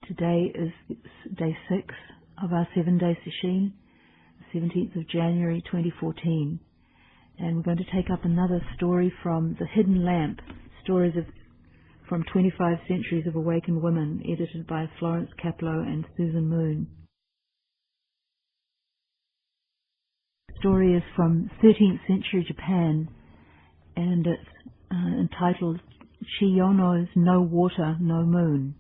Today is day 6 of our 7-day session, the 17th of January 2014. And we're going to take up another story from The Hidden Lamp, stories from 25 Centuries of Awakened Women, edited by Florence Kaplow and Susan Moon. The story is from 13th century Japan, and it's entitled Chiyono's No Water, No Moon.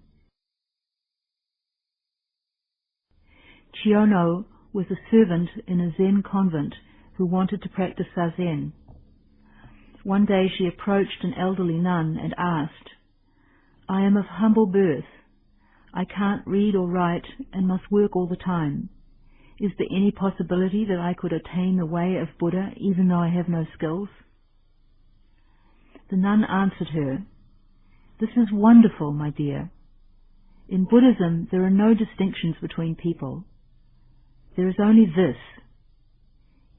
Chiyono was a servant in a Zen convent who wanted to practice zazen. One day she approached an elderly nun and asked, "I am of humble birth. I can't read or write and must work all the time. Is there any possibility that I could attain the way of Buddha even though I have no skills?" The nun answered her, "This is wonderful, my dear. In Buddhism there are no distinctions between people. There is only this: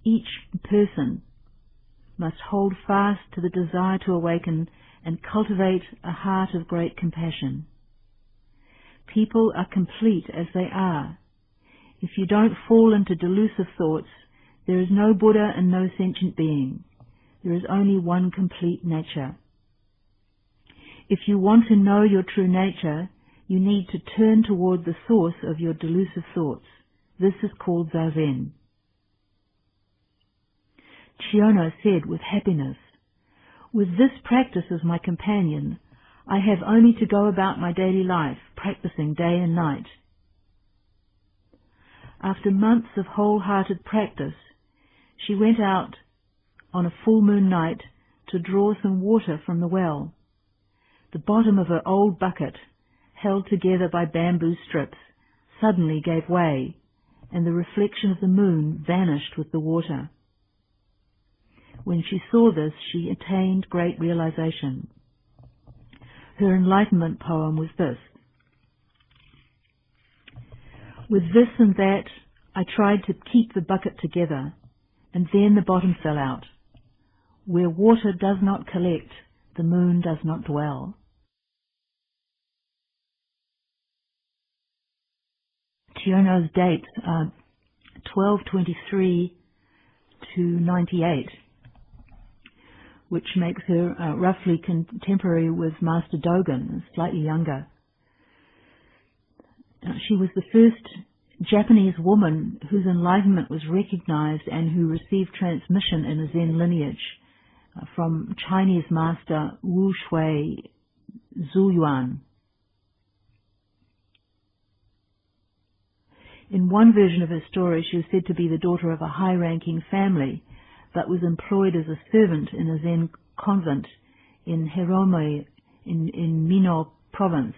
each person must hold fast to the desire to awaken and cultivate a heart of great compassion. People are complete as they are. If you don't fall into delusive thoughts, there is no Buddha and no sentient being. There is only one complete nature. If you want to know your true nature, you need to turn toward the source of your delusive thoughts. This is called zazen." Chiyono said with happiness, "With this practice as my companion, I have only to go about my daily life, practicing day and night." After months of wholehearted practice, she went out on a full moon night to draw some water from the well. The bottom of her old bucket, held together by bamboo strips, suddenly gave way, and the reflection of the moon vanished with the water. When she saw this, she attained great realization. Her enlightenment poem was this: "With this and that, I tried to keep the bucket together, and then the bottom fell out. Where water does not collect, the moon does not dwell." Chiyono's dates are 1223 to 98, which makes her roughly contemporary with Master Dogen, slightly younger. She was the first Japanese woman whose enlightenment was recognized and who received transmission in a Zen lineage from Chinese master Wu Shui Zuyuan. In one version of her story, she was said to be the daughter of a high-ranking family, but was employed as a servant in a Zen convent in Roma in Mino province.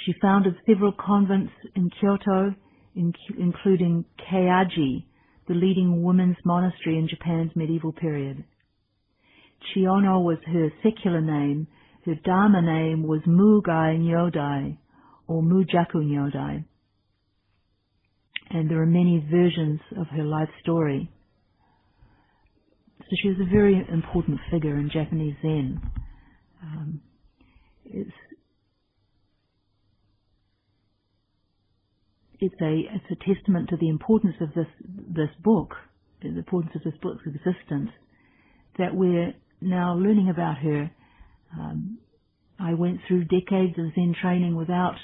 She founded several convents in Kyoto, including Keiaji, the leading women's monastery in Japan's medieval period. Chiyono was her secular name. Her Dharma name was Mugai Nyodai, or Mujaku Nyodai. And there are many versions of her life story. So she was a very important figure in Japanese Zen. It's a testament to the importance of this book, the importance of this book's existence, that we're now learning about her. I went through decades of Zen training without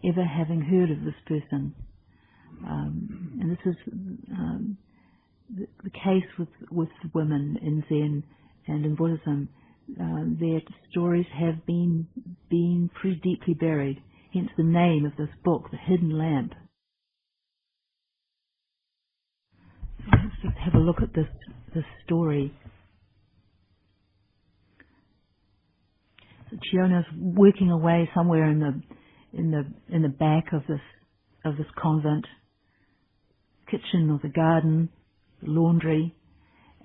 ever having heard of this person. And this is the case with women in Zen and in Buddhism. Their stories have been pretty deeply buried, hence the name of this book, The Hidden Lamp. Let's just have a look at this story. So Chiyono's working away somewhere in the back of this convent, kitchen or the garden, the laundry,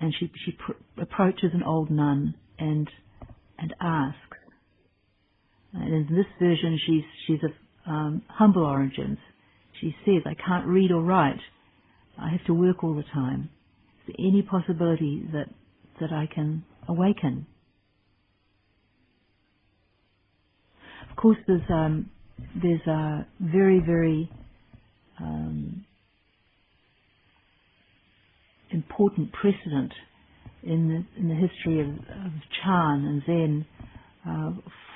and she approaches an old nun and asks. And in this version, she's of humble origins. She says, "I can't read or write. I have to work all the time. Is there any possibility that I can awaken?" Of course, there's a very, very important precedent in the history of Chan and Zen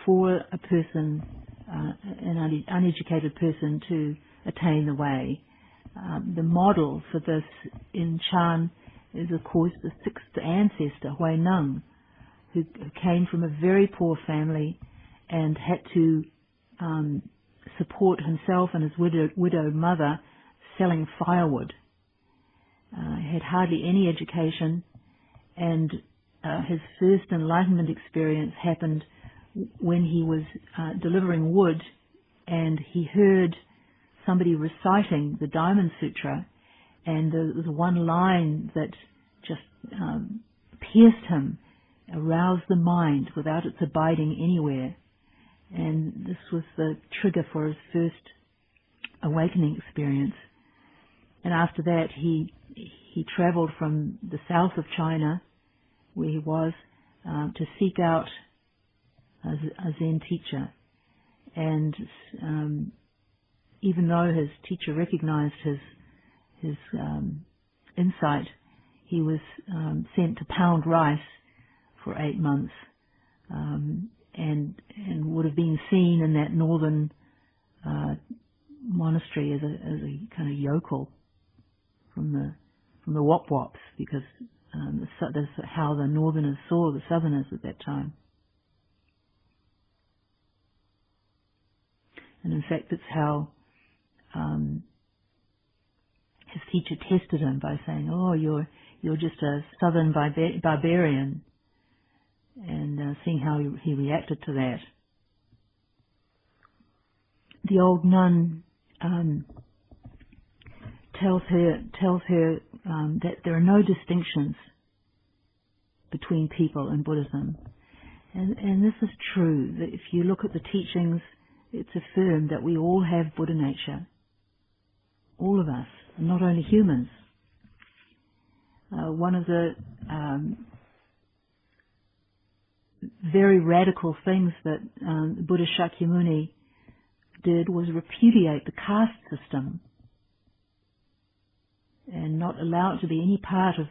for a person, an uneducated person, to attain the way. The model for this in Chan is, of course, the sixth ancestor, Hui Neng, who came from a very poor family and had to support himself and his widowed mother selling firewood. He had hardly any education, and his first enlightenment experience happened when he was delivering wood, and he heard somebody reciting the Diamond Sutra, and there was one line that just pierced him, aroused the mind without its abiding anywhere. And this was the trigger for his first awakening experience. And after that, he traveled from the south of China, where he was, to seek out a Zen teacher. And even though his teacher recognized his insight, he was sent to pound rice for 8 months, and would have been seen in that northern monastery as a kind of yokel from the Wop Wops, because that's how the northerners saw the southerners at that time. And in fact, that's how his teacher tested him by saying, "Oh, you're just a southern barbarian," and seeing how he reacted to that. The old nun tells her that there are no distinctions between people in Buddhism, and this is true. That if you look at the teachings, it's affirmed that we all have Buddha nature, all of us, not only humans. One of the very radical things that Buddha Shakyamuni did was repudiate the caste system and not allow it to be any part of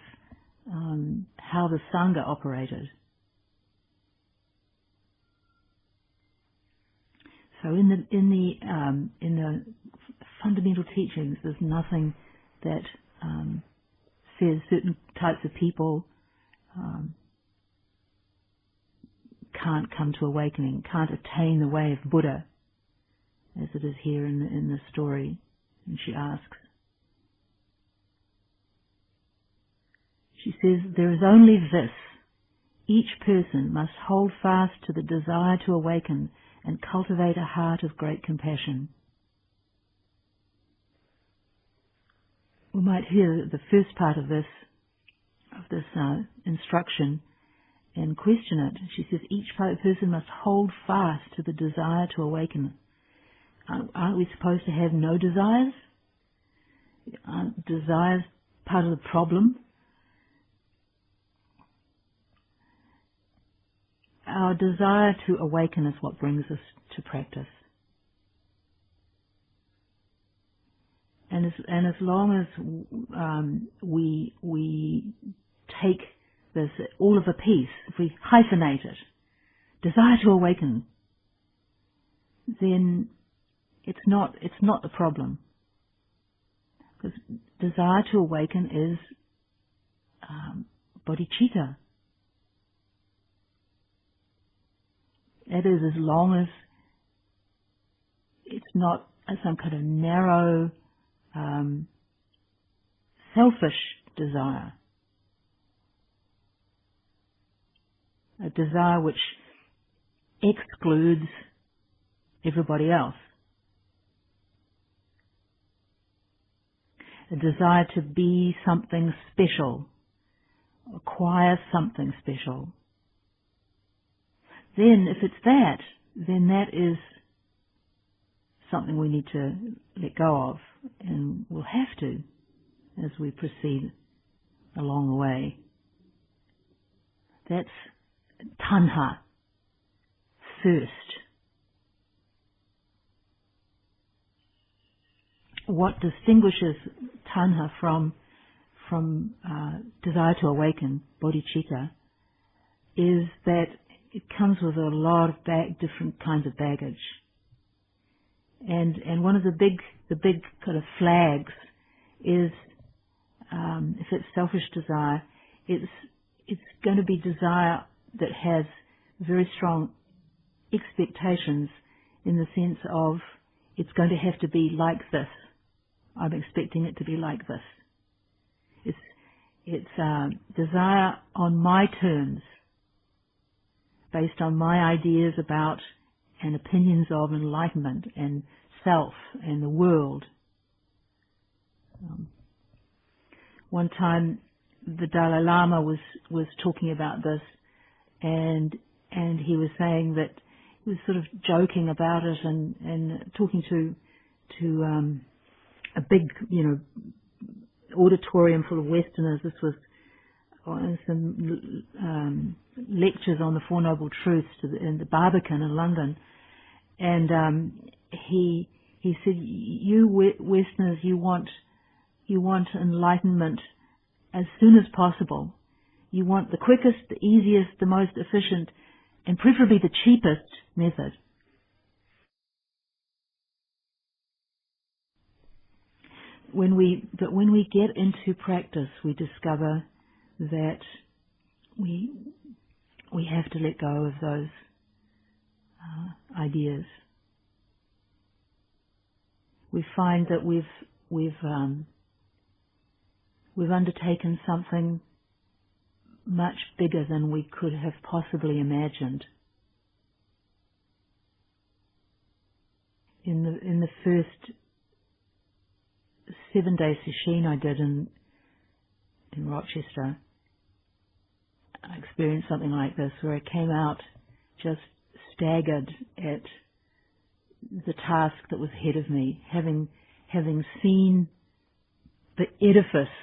how the Sangha operated. So in the fundamental teachings, there's nothing that says certain types of people can't come to awakening, can't attain the way of Buddha, as it is here in the story. And she asks. She says, "There is only this. Each person must hold fast to the desire to awaken and cultivate a heart of great compassion." We might hear the first part of this instruction and question it. She says, each person must hold fast to the desire to awaken. Aren't we supposed to have no desires? Aren't desires part of the problem? Our desire to awaken is what brings us to practice. And as long as we take this all of a piece, if we hyphenate it, desire to awaken, then it's not the problem. Because desire to awaken is bodhicitta. That is, as long as it's not some kind of narrow, selfish desire. A desire which excludes everybody else. A desire to be something special, acquire something special. Then, if it's that, then that is something we need to let go of, and we'll have to as we proceed along the way. That's tanha, thirst. what distinguishes tanha from desire to awaken, bodhicitta, is that it comes with a lot of different kinds of baggage. And one of the big kind of flags is, if it's selfish desire, it's going to be desire that has very strong expectations, in the sense of it's going to have to be like this. I'm expecting it to be like this. It's desire on my terms, based on my ideas about and opinions of enlightenment and self and the world. One time the Dalai Lama was talking about this, and he was saying that he was sort of joking about it and talking to a big, auditorium full of Westerners. This was some lectures on the Four Noble Truths in the Barbican in London, and he said, "You Westerners, you want enlightenment as soon as possible. You want the quickest, the easiest, the most efficient, and preferably the cheapest method." When we get into practice, we discover that we have to let go of those ideas. We find that we've undertaken something much bigger than we could have possibly imagined. In the first 7-day sesshin I did in Rochester, I experienced something like this, where I came out just staggered at the task that was ahead of me, having seen the edifice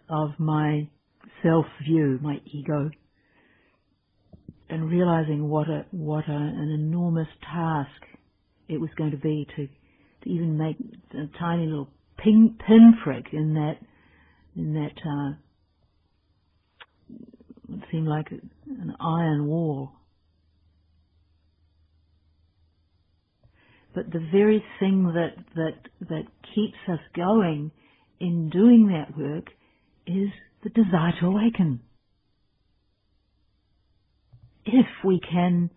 of my self-view, my ego, and realizing what an enormous task it was going to be to even make a tiny little pinprick in that what seemed like an iron wall. But the very thing that keeps us going in doing that work is the desire to awaken. If we can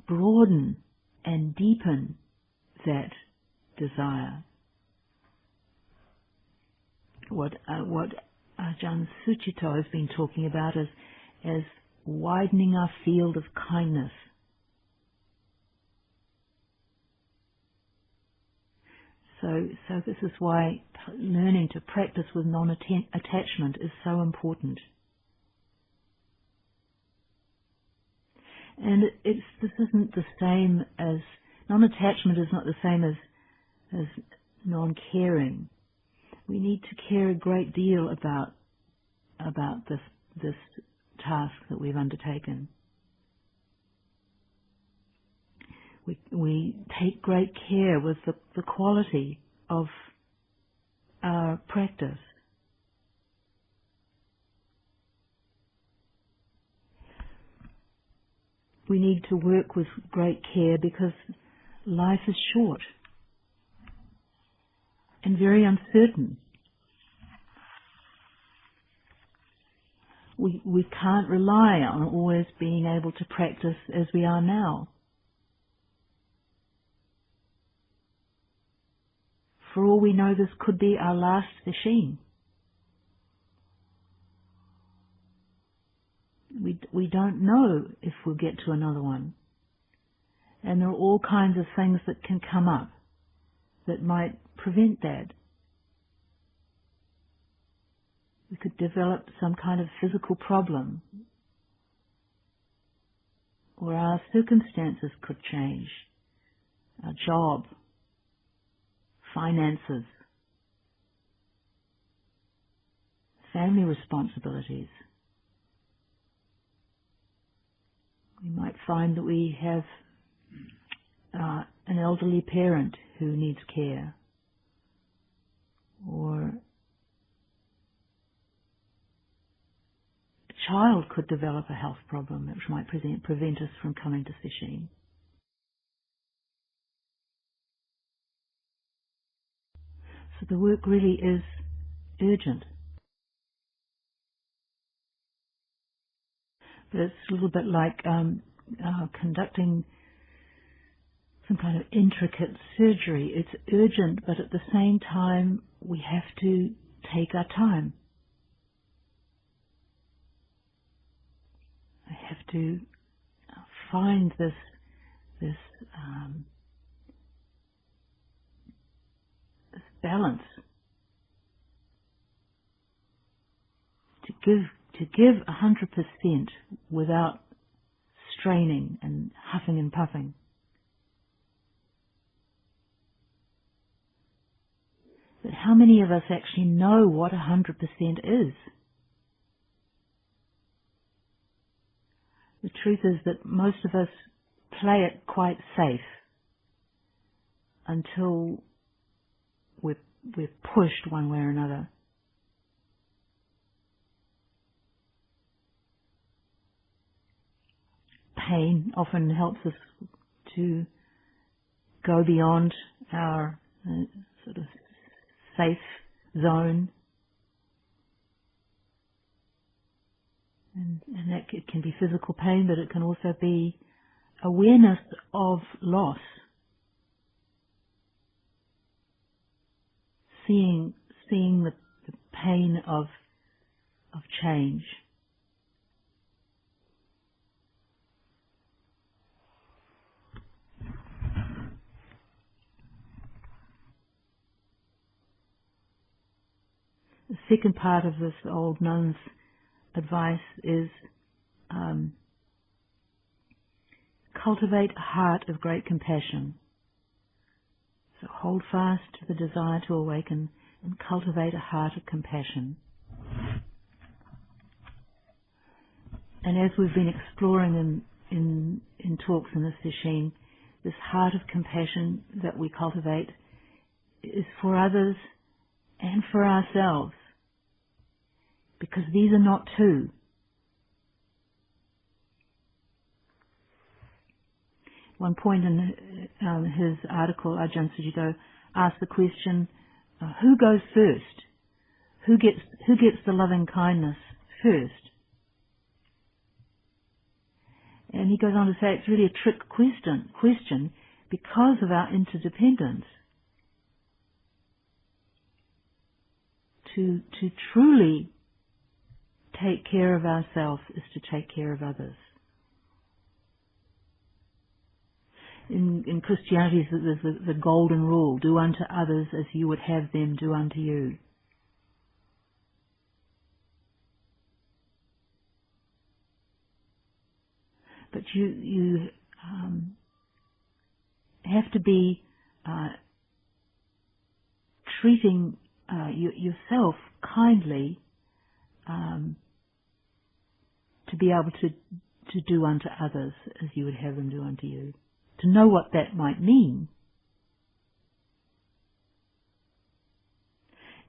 broaden and deepen that desire, what Ajahn Sucitto has been talking about as widening our field of kindness. So this is why learning to practice with non-attachment is so important. And this isn't the same as, non-attachment is not the same as non-caring. We need to care a great deal about this task that we've undertaken. We take great care with the quality of our practice. We need to work with great care because life is short and very uncertain. We can't rely on always being able to practice as we are now. For all we know, this could be our last sesshin. We don't know if we'll get to another one. And there are all kinds of things that can come up that might prevent that. We could develop some kind of physical problem, or our circumstances could change, our job, finances, family responsibilities. We might find that we have an elderly parent who needs care, or a child could develop a health problem which might prevent us from coming to sesshin. So the work really is urgent. But it's a little bit like conducting some kind of intricate surgery. It's urgent, but at the same time, we have to take our time. I have to find this balance to give 100% without straining and huffing and puffing. But how many of us actually know what 100% is? The truth is that most of us play it quite safe until we're pushed one way or another. Pain often helps us to go beyond our sort of safe zone, and that it can be physical pain, but it can also be awareness of loss, seeing the pain of change. The second part of this old nun's advice is cultivate a heart of great compassion. So hold fast to the desire to awaken and cultivate a heart of compassion. And as we've been exploring in talks in the sesshin, this heart of compassion that we cultivate is for others and for ourselves, because these are not two. One point in his article, Ajahn Sucitto asked the question, who goes first? Who gets the loving kindness first? And he goes on to say it's really a trick question because of our interdependence. To truly take care of ourselves is to take care of others. In Christianity, there's the golden rule: do unto others as you would have them do unto you. But you have to be treating yourself kindly to be able to do unto others as you would have them do unto you. To know what that might mean.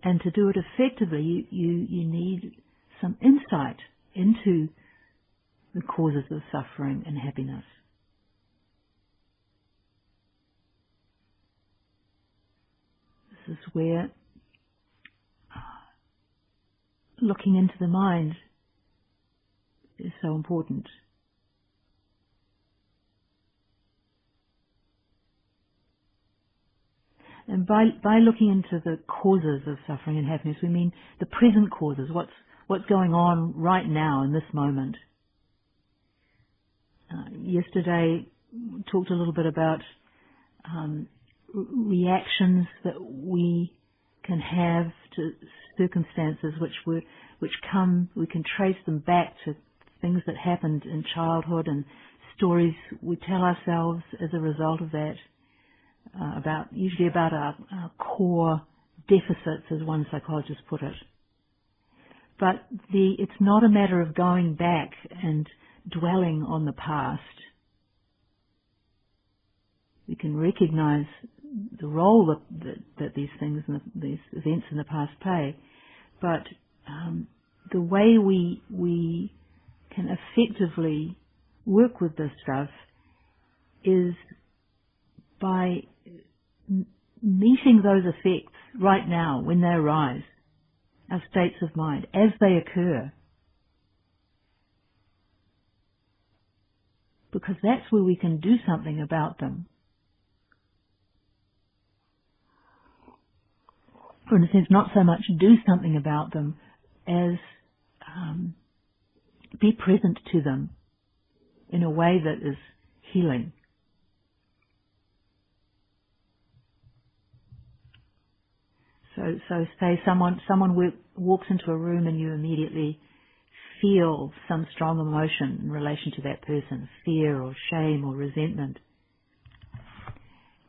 And to do it effectively, you need some insight into the causes of suffering and happiness. This is where looking into the mind is so important. And by looking into the causes of suffering and happiness, we mean the present causes, what's going on right now in this moment. Yesterday, we talked a little bit about reactions that we can have to circumstances which we can trace them back to things that happened in childhood and stories we tell ourselves as a result of that. Usually about our core deficits, as one psychologist put it. But it's not a matter of going back and dwelling on the past. We can recognize the role that these things, these events in the past play, but the way we can effectively work with this stuff is by meeting those effects right now when they arise, our states of mind, as they occur. Because that's where we can do something about them. Or in a sense, not so much do something about them as be present to them in a way that is healing. So say someone walks into a room and you immediately feel some strong emotion in relation to that person, fear or shame or resentment.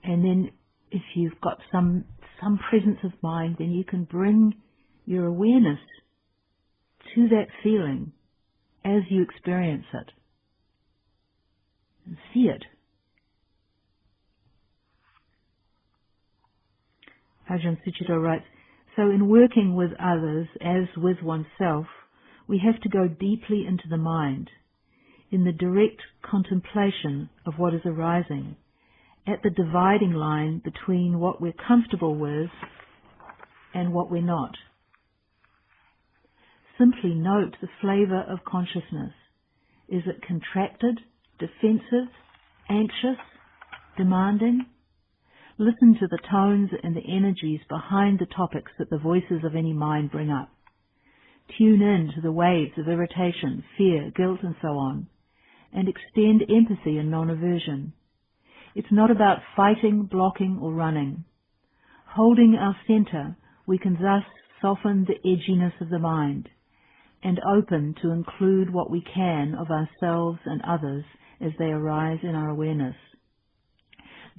And then if you've got some presence of mind, then you can bring your awareness to that feeling as you experience it and see it. Ajahn Suchito writes, so in working with others as with oneself, we have to go deeply into the mind, in the direct contemplation of what is arising, at the dividing line between what we're comfortable with and what we're not. Simply note the flavor of consciousness. Is it contracted, defensive, anxious, demanding? Listen to the tones and the energies behind the topics that the voices of any mind bring up. Tune in to the waves of irritation, fear, guilt, and so on, and extend empathy and non-aversion. It's not about fighting, blocking, or running. Holding our center, we can thus soften the edginess of the mind and open to include what we can of ourselves and others as they arise in our awareness.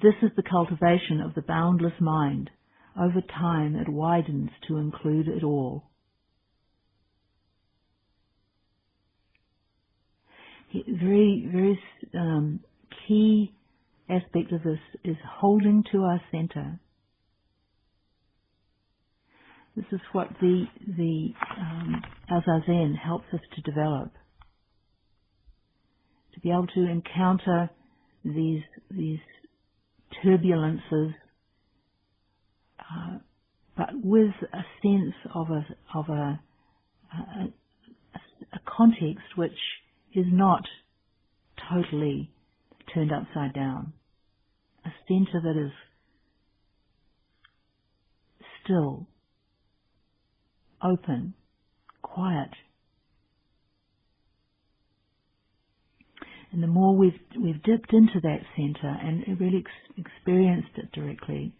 This is the cultivation of the boundless mind. Over time, it widens to include it all. Very, very key aspect of this is holding to our center. This is what the Zazen helps us to develop. To be able to encounter these turbulences, but with a sense of a context which is not totally turned upside down. A center that is still, open, quiet. And the more we've dipped into that center and really experienced it directly,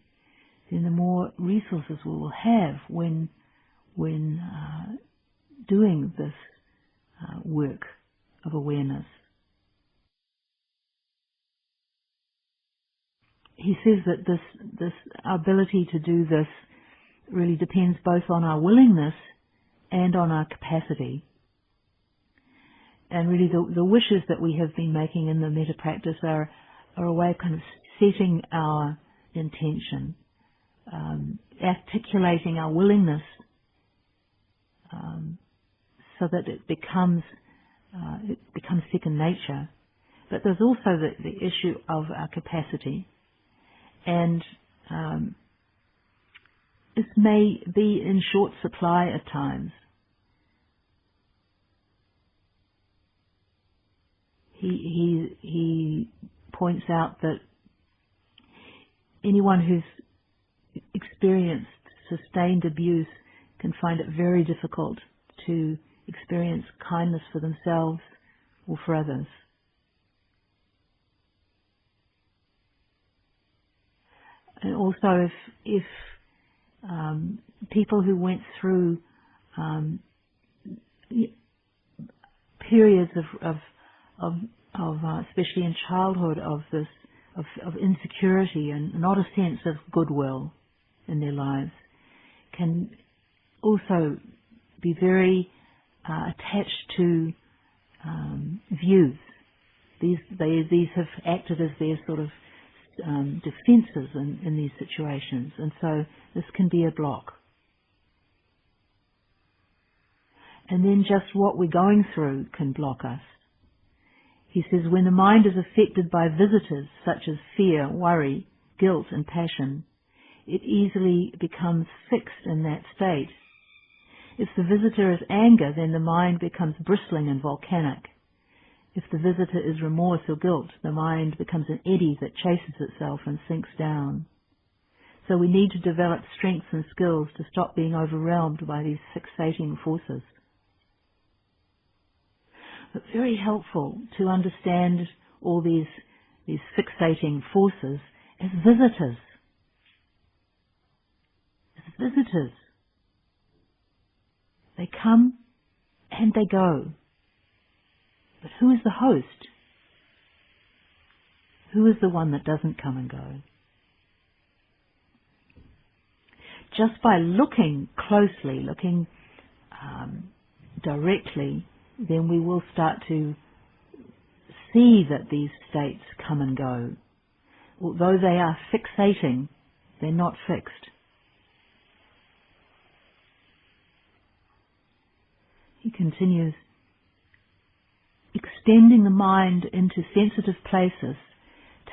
then the more resources we will have when doing this work of awareness. He says that this ability to do this really depends both on our willingness and on our capacity. And really the wishes that we have been making in the metta practice are a way of kind of setting our intention, articulating our willingness so that it becomes second nature. But there's also the issue of our capacity. And this may be in short supply at times. He points out that anyone who's experienced sustained abuse can find it very difficult to experience kindness for themselves or for others. And also if people who went through periods of especially in childhood of insecurity and not a sense of goodwill in their lives, can also be very attached to views. These have acted as their sort of defenses in these situations, and so this can be a block. And then just what we're going through can block us. He says, when the mind is affected by visitors such as fear, worry, guilt and passion, it easily becomes fixed in that state. If the visitor is anger, then the mind becomes bristling and volcanic. If the visitor is remorse or guilt, the mind becomes an eddy that chases itself and sinks down. So we need to develop strengths and skills to stop being overwhelmed by these fixating forces. But very helpful to understand all these fixating forces as visitors. As visitors. They come and they go. But who is the host? Who is the one that doesn't come and go? Just by looking closely, looking directly, then we will start to see that these states come and go. Although they are fixating, they're not fixed. He continues, extending the mind into sensitive places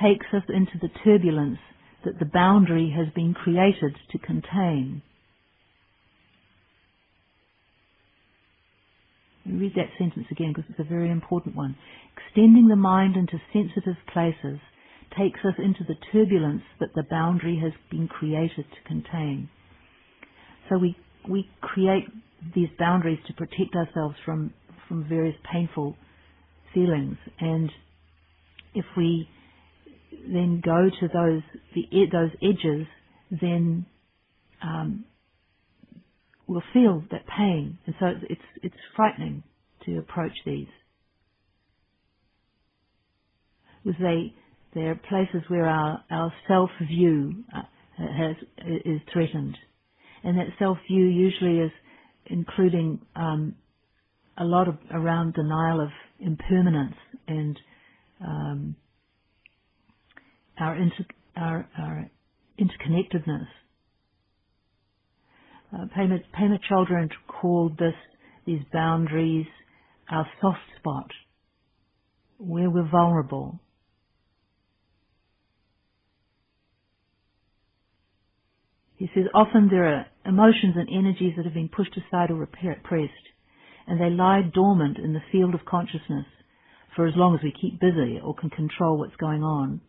takes us into the turbulence that the boundary has been created to contain. Let me read that sentence again because it's a very important one. Extending the mind into sensitive places takes us into the turbulence that the boundary has been created to contain. So we create these boundaries to protect ourselves from various painful feelings, and if we then go to those edges, then we'll feel that pain, and so it's frightening to approach these. Because they are places where our self-view is threatened, and that self-view usually is including a lot around denial of impermanence and our interconnectedness. Pema Chodron called these boundaries our soft spot, where we're vulnerable. He says often there are emotions and energies that have been pushed aside or repressed, and they lie dormant in the field of consciousness for as long as we keep busy or can control what's going on.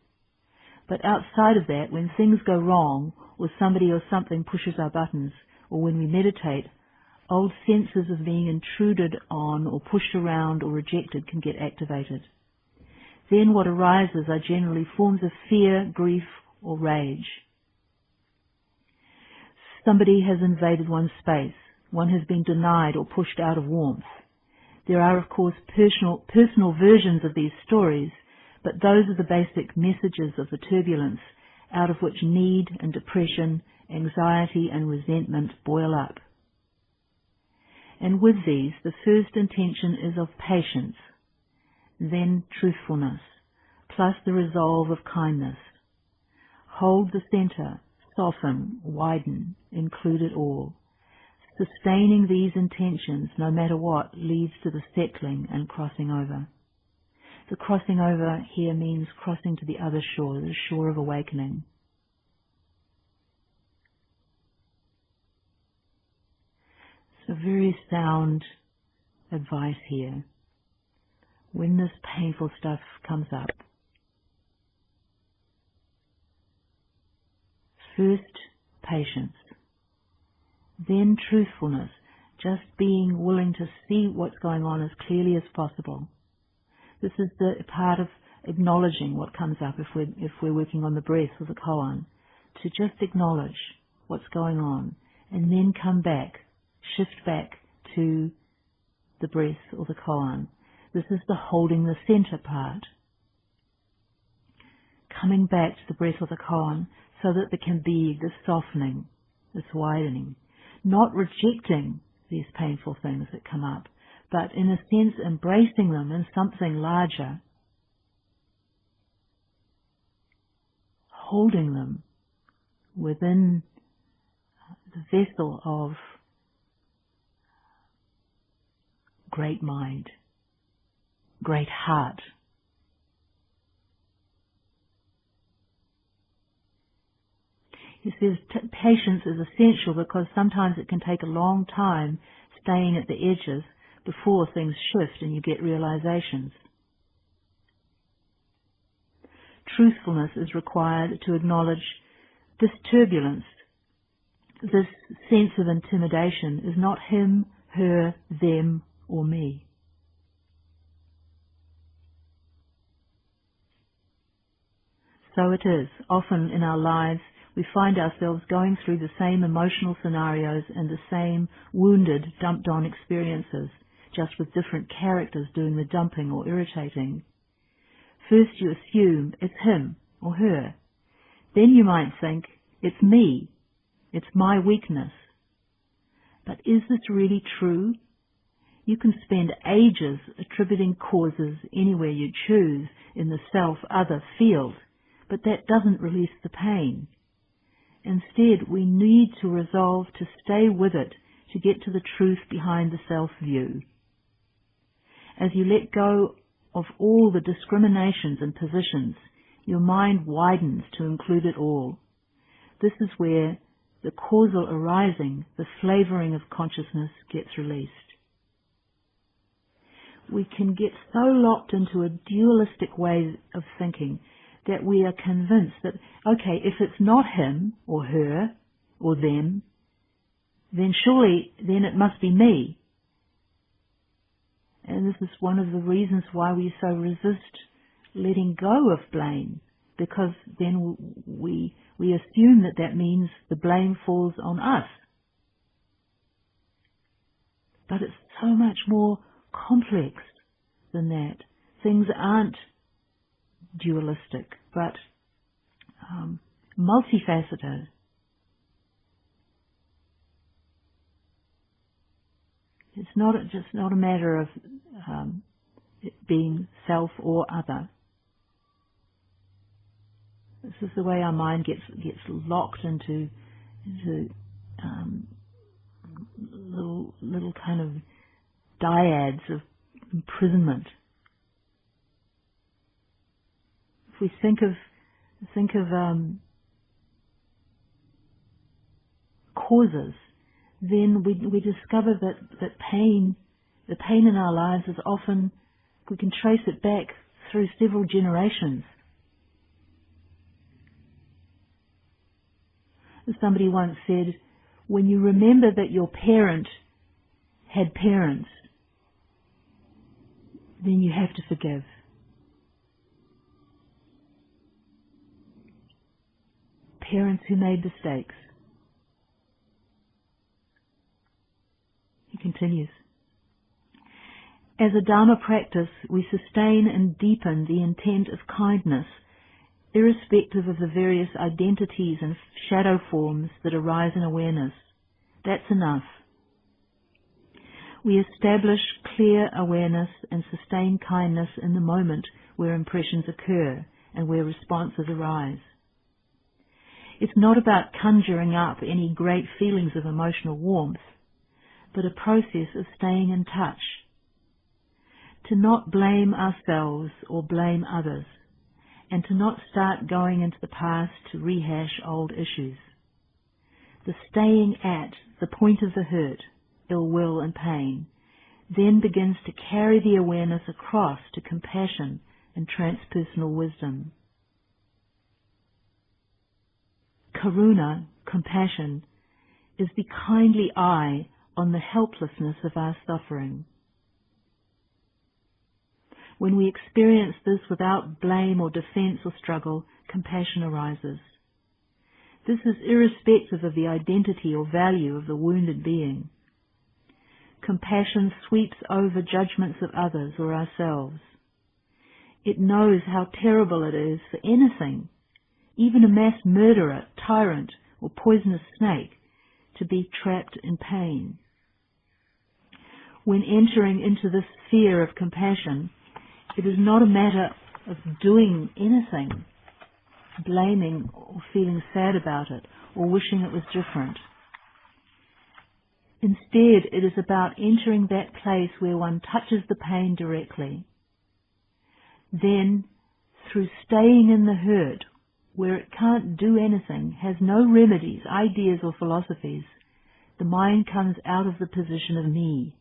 But outside of that, when things go wrong, or somebody or something pushes our buttons, or when we meditate, old senses of being intruded on or pushed around or rejected can get activated. Then what arises are generally forms of fear, grief, or rage. Somebody has invaded one's space. One has been denied or pushed out of warmth. There are, of course, personal versions of these stories, but those are the basic messages of the turbulence out of which need and depression, anxiety and resentment boil up. And with these, the first intention is of patience, then truthfulness, plus the resolve of kindness. Hold the center, soften, widen, include it all. Sustaining these intentions, no matter what, leads to the settling and crossing over. The crossing over here means crossing to the other shore, the shore of awakening. So very sound advice here. When this painful stuff comes up, first, patience. Then truthfulness, just being willing to see what's going on as clearly as possible. This is the part of acknowledging what comes up if we're working on the breath or the koan, to just acknowledge what's going on and then come back, shift back to the breath or the koan. This is the holding the center part. Coming back to the breath or the koan so that there can be this softening, this widening. Not rejecting these painful things that come up, but in a sense embracing them in something larger. holding them within the vessel of great mind, great heart. He says patience is essential because sometimes it can take a long time staying at the edges before things shift and you get realizations. Truthfulness is required to acknowledge this turbulence, this sense of intimidation is not him, her, them, or me. So it is. Often in our lives we find ourselves going through the same emotional scenarios and the same wounded, dumped-on experiences, just with different characters doing the dumping or irritating. First you assume it's him or her. Then you might think, it's me, it's my weakness. But is this really true? You can spend ages attributing causes anywhere you choose in the self-other field, but that doesn't release the pain. Instead, we need to resolve to stay with it to get to the truth behind the self-view. As you let go of all the discriminations and positions, your mind widens to include it all. This is where the causal arising, the flavoring of consciousness gets released. We can get so locked into a dualistic way of thinking that we are convinced that, okay, if it's not him or her or them, then surely then it must be me. And this is one of the reasons why we so resist letting go of blame, because then we assume that that means the blame falls on us. But it's so much more complex than that. Things aren't dualistic, but multifaceted. It's just not a matter of it being self or other. This is the way our mind gets locked into little kind of dyads of imprisonment. If we think of causes, then we discover that the pain in our lives is often, we can trace it back through several generations. As somebody once said, when you remember that your parent had parents, then you have to forgive. Parents who made mistakes. He continues. As a Dharma practice, we sustain and deepen the intent of kindness, irrespective of the various identities and shadow forms that arise in awareness. That's enough. We establish clear awareness and sustain kindness in the moment where impressions occur and where responses arise. It's not about conjuring up any great feelings of emotional warmth, but a process of staying in touch. To not blame ourselves or blame others, and to not start going into the past to rehash old issues. The staying at the point of the hurt, ill will and pain, then begins to carry the awareness across to compassion and transpersonal wisdom. Karuna, compassion, is the kindly eye on the helplessness of our suffering. When we experience this without blame or defense or struggle, compassion arises. This is irrespective of the identity or value of the wounded being. Compassion sweeps over judgments of others or ourselves. It knows how terrible it is for anything, even a mass murderer, tyrant, or poisonous snake, to be trapped in pain. When entering into this sphere of compassion, it is not a matter of doing anything, blaming or feeling sad about it, or wishing it was different. Instead, it is about entering that place where one touches the pain directly. Then, through staying in the hurt, where it can't do anything, has no remedies, ideas or philosophies, the mind comes out of the position of me.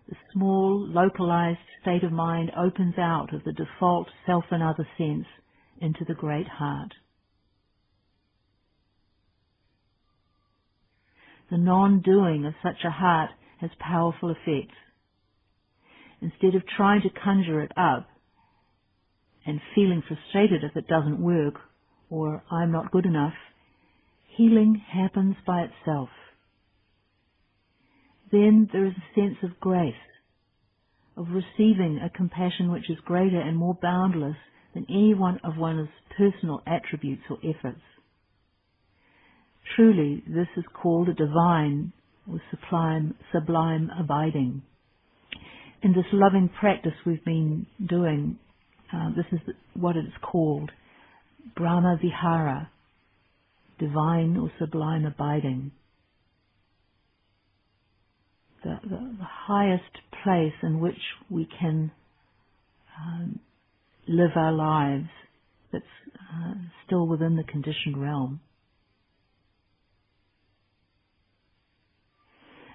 The small, localized state of mind opens out of the default self and other sense into the great heart. The non-doing of such a heart has powerful effects. Instead of trying to conjure it up and feeling frustrated if it doesn't work or I'm not good enough, healing happens by itself. Then there is a sense of grace, of receiving a compassion which is greater and more boundless than any one of one's personal attributes or efforts. Truly, this is called a divine or sublime abiding. In this loving practice we've been doing, this is what it is called, Brahma Vihara, divine or sublime abiding. The highest place in which we can live our lives that's still within the conditioned realm.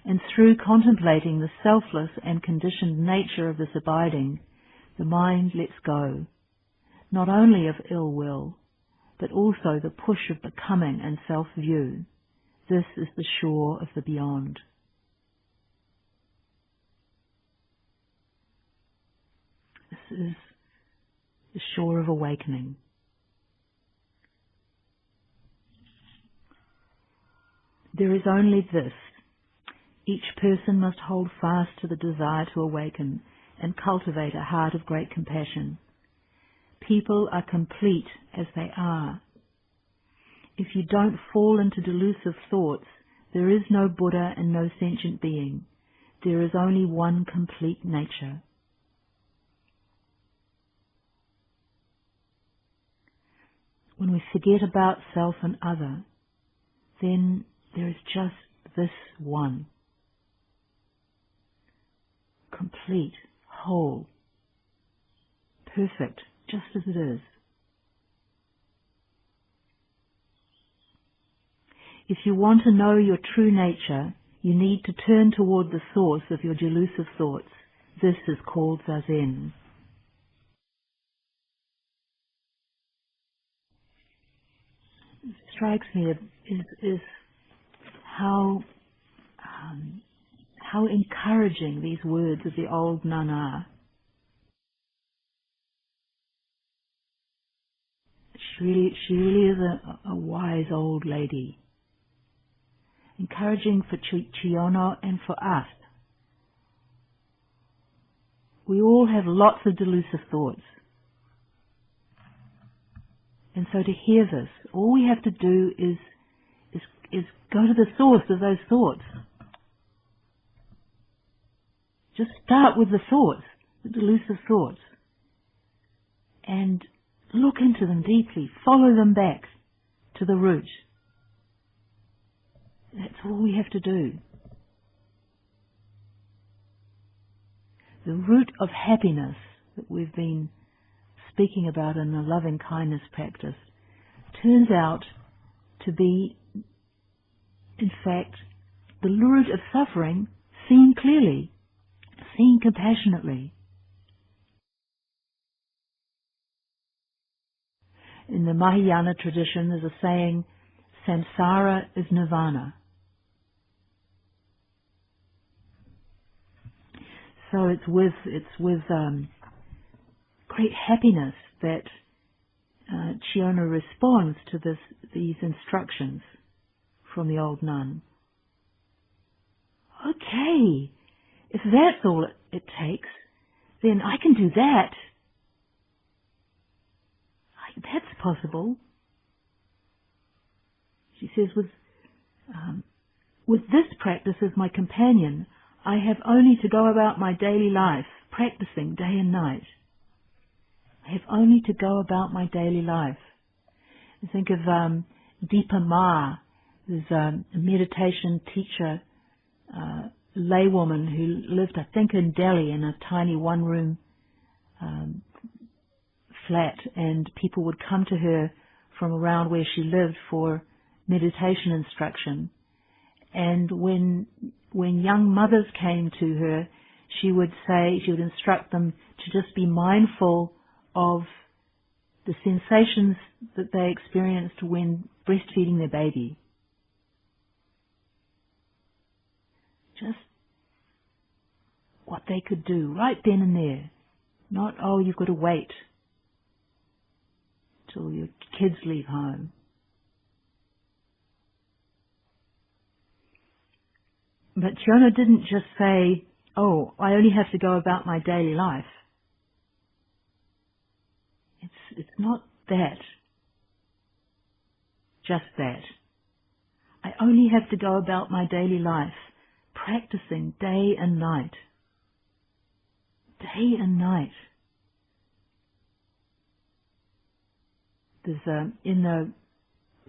And through contemplating the selfless and conditioned nature of this abiding, the mind lets go, not only of ill will, but also the push of becoming and self-view. This is the shore of the beyond. This is the shore of awakening. There is only this. Each person must hold fast to the desire to awaken and cultivate a heart of great compassion. People are complete as they are. If you don't fall into delusive thoughts, there is no Buddha and no sentient being. There is only one complete nature. When we forget about self and other, then there is just this one. Complete, whole, perfect, just as it is. If you want to know your true nature, you need to turn toward the source of your delusive thoughts. This is called Zazen. It strikes me is how encouraging these words of the old nun are. She really is a wise old lady. Encouraging for Chiono and for us. We all have lots of delusive thoughts. And so to hear this, all we have to do is go to the source of those thoughts. Just start with the thoughts, the delusive thoughts, and look into them deeply. Follow them back to the root. That's all we have to do. The root of happiness that we've been speaking about in the loving kindness practice turns out to be, in fact, the root of suffering seen clearly, seen compassionately. In the Mahayana tradition, there's a saying, samsara is nirvana. So it's with great happiness that Chiono responds to these instructions from the old nun. Okay, if that's all it takes, then I can do that. That's possible. She says, with this practice as my companion, I have only to go about my daily life, practicing day and night. I have only to go about my daily life. I think of Deepa Ma, there's a meditation teacher, laywoman who lived, I think, in Delhi in a tiny one-room flat, and people would come to her from around where she lived for meditation instruction. And when young mothers came to her, she would instruct them to just be mindful of the sensations that they experienced when breastfeeding their baby. Just what they could do right then and there. Not, oh, you've got to wait till your kids leave home. But Fiona didn't just say, oh, I only have to go about my daily life. It's not that. Just that. I only have to go about my daily life, practicing day and night. Day and night. There's in the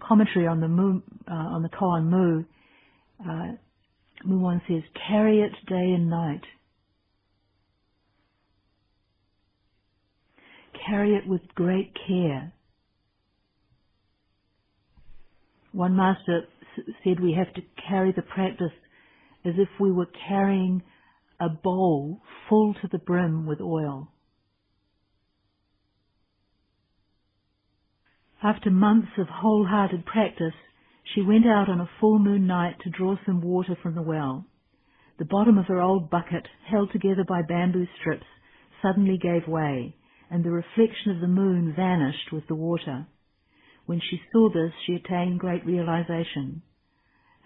commentary on the Koan Mu, Mu1 says, carry it day and night. Carry it with great care. One master said we have to carry the practice as if we were carrying a bowl full to the brim with oil. After months of wholehearted practice, she went out on a full moon night to draw some water from the well. The bottom of her old bucket, held together by bamboo strips, suddenly gave way, and the reflection of the moon vanished with the water. When she saw this, she attained great realization.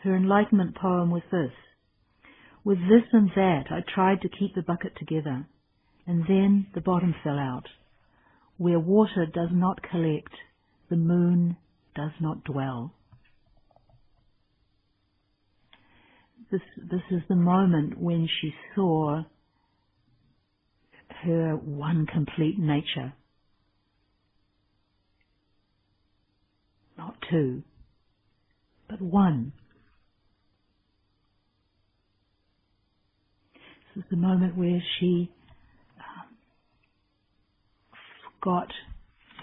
Her enlightenment poem was this: with this and that I tried to keep the bucket together, and then the bottom fell out. Where water does not collect, the moon does not dwell. This is the moment when she saw her one complete nature. Not two, but one. This is the moment where she forgot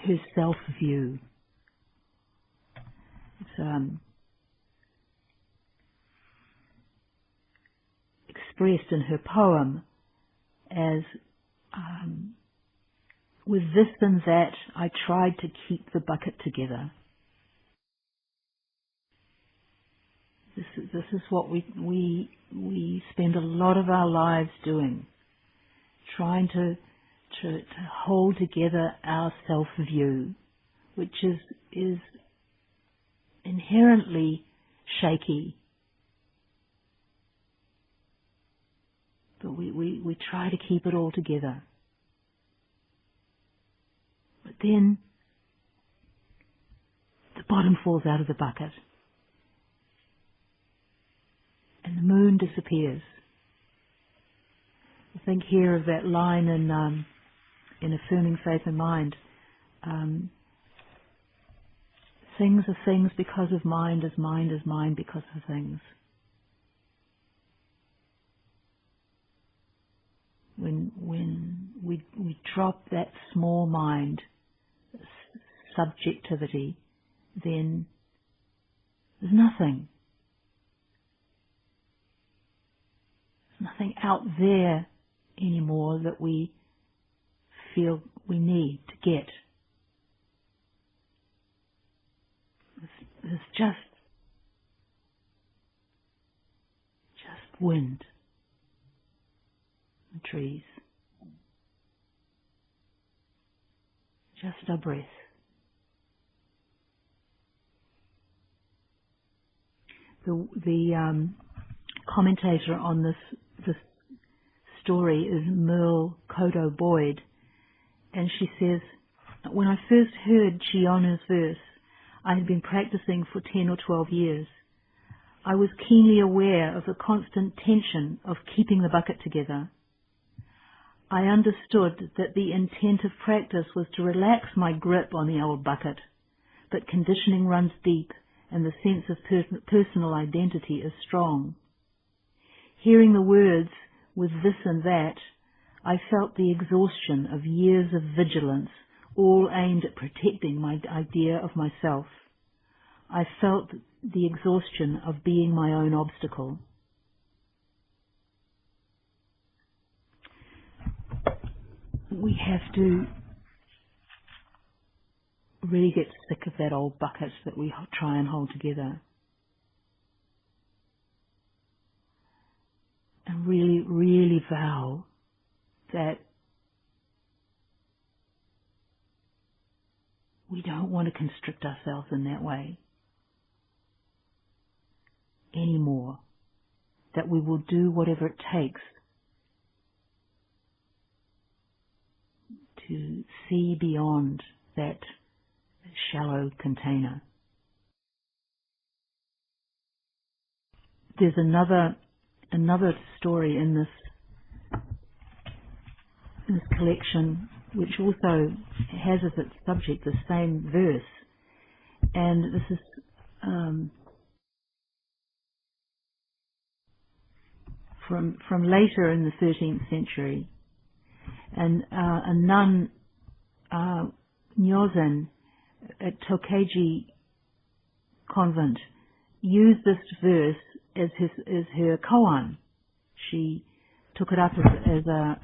her self-view. It's expressed in her poem as, with this and that, I tried to keep the bucket together. This is what we spend a lot of our lives doing, trying to hold together our self-view, which is inherently shaky. But we try to keep it all together. But then the bottom falls out of the bucket and the moon disappears. I think here of that line in Affirming Faith and Mind. Things are things because of mind is mind because of things. When we drop that small mind, subjectivity, then there's nothing. There's nothing out there anymore that we feel we need to get. There's just wind and trees. Just our breath. The commentator on this story is Merle Kodo Boyd, and she says, when I first heard Chiona's verse, I had been practicing for 10 or 12 years. I was keenly aware of the constant tension of keeping the bucket together. I understood that the intent of practice was to relax my grip on the old bucket, but conditioning runs deep and the sense of personal identity is strong. Hearing the words, with this and that, I felt the exhaustion of years of vigilance, all aimed at protecting my idea of myself. I felt the exhaustion of being my own obstacle. We have to really get sick of that old bucket that we try and hold together. And really, really vow that we don't want to constrict ourselves in that way anymore. That we will do whatever it takes to see beyond that shallow container. There's another story in this collection which also has as its subject the same verse, and this is from later in the 13th century, and a nun, Nyozen, at Tokaji convent, used this verse as her koan. She took it up as a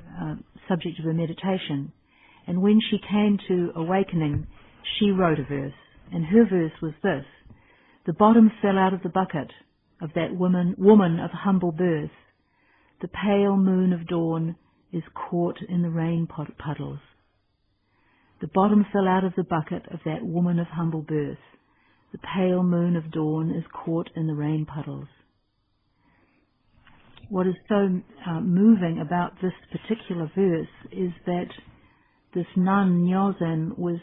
subject of her meditation, and when she came to awakening, she wrote a verse, and her verse was this: "The bottom fell out of the bucket of that woman of humble birth. The pale moon of dawn is caught in the rain puddles. The bottom fell out of the bucket of that woman of humble birth. The pale moon of dawn is caught in the rain puddles." What is so moving about this particular verse is that this nun Nyozen was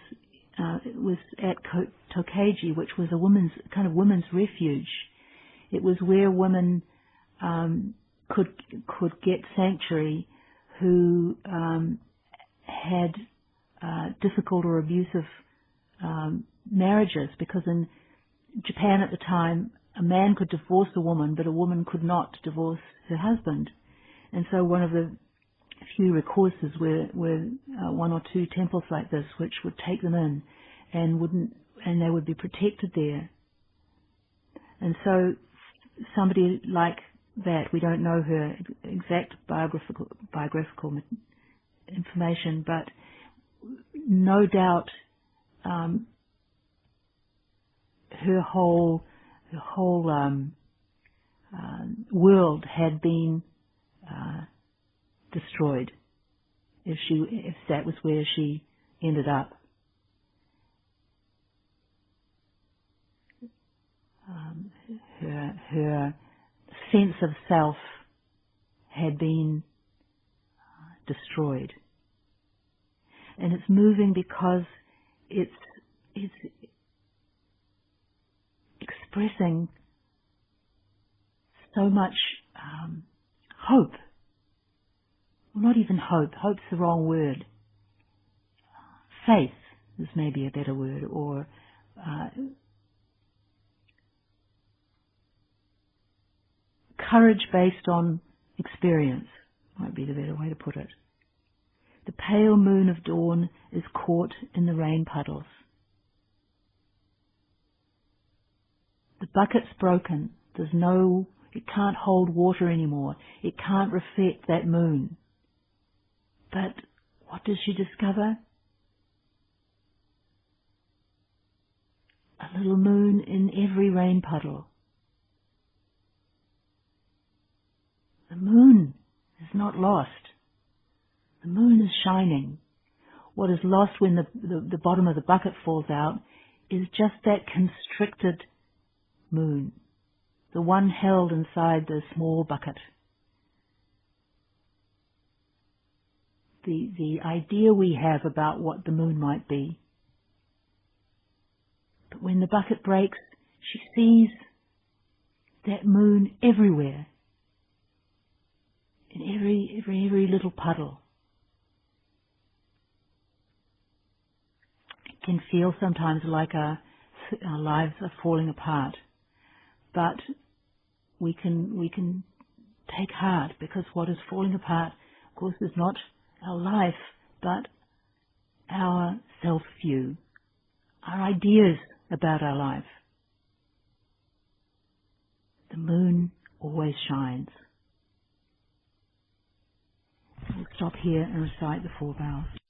at Tokaji, which was a women's refuge. It was where women could get sanctuary who had difficult or abusive marriages, because in Japan at the time a man could divorce a woman, but a woman could not divorce her husband. And so one of the few recourses were one or two temples like this, which would take them in and they would be protected there. And so somebody like that, we don't know her exact biographical information, but no doubt her whole world had been destroyed if that was where she ended up. Her sense of self had been destroyed, and it's moving because it's expressing so much hope. Well, not even hope. Hope's the wrong word. Faith is maybe a better word, or courage based on experience might be the better way to put it. The pale moon of dawn is caught in the rain puddles. The bucket's broken. It can't hold water anymore. It can't reflect that moon. But what does she discover? A little moon in every rain puddle. The moon is not lost. The moon is shining. What is lost when the bottom of the bucket falls out is just that constricted moon, the one held inside the small bucket. The idea we have about what the moon might be. But when the bucket breaks, she sees that moon everywhere, in every little puddle. can feel sometimes like our lives are falling apart. But we can take heart, because what is falling apart, of course, is not our life, but our self-view, our ideas about our life. The moon always shines. We'll stop here and recite the 4 vows.